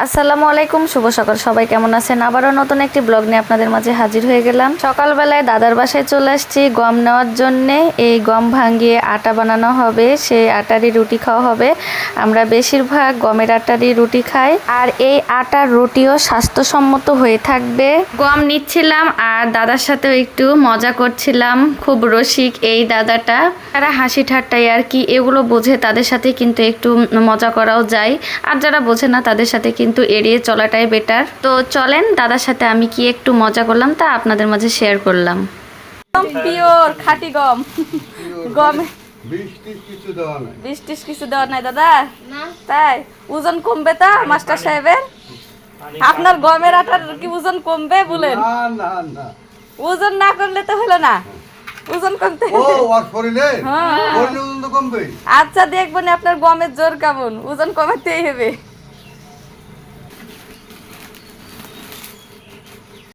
আসসালামু আলাইকুম, শুভ সকাল। সবাই কেমন আছেন? আবারও নতুন একটি ব্লগ নিয়ে আপনাদের মাঝে হাজির হয়ে গেলাম। সকালবেলায় দাদার বাসায় চলে আসছি গম নেওয়ার জন্যে। এই গম ভাঙিয়ে আটা বানানো হবে, সেই আটারই রুটি খাওয়া হবে। আমরা বেশিরভাগ গমের আটারই রুটি খাই, আর এই আটার রুটিও স্বাস্থ্যসম্মত হয়ে থাকবে। গম নিচ্ছিলাম আর দাদার সাথেও একটু মজা করছিলাম। খুব রসিক এই দাদাটা, যারা হাসি ঠাট্টাই আর কি এগুলো বোঝে তাদের সাথে কিন্তু একটু মজা করাও যায়, আর যারা বোঝে না তাদের সাথে কিন্তু এড়িয়ে চলাটাই বেটার। তো চলেন দাদার সাথে আমি কি একটু মজা করলাম তা আপনাদের মাঝে শেয়ার করলাম। পিওর খাঁটি গম, গমে বিশ টিশ কিছু দেওয়া নাই দাদা। তাই ওজন কমবে তা মাস্টার সাহেবের? আপনার গমের আটার কি ওজন কমবে বলেন? ওজন না করলে তো হলো না, ওজন কমতে আচ্ছা দেখবেন আপনার গমের জোর কেমন, ওজন কমাতেই হবে।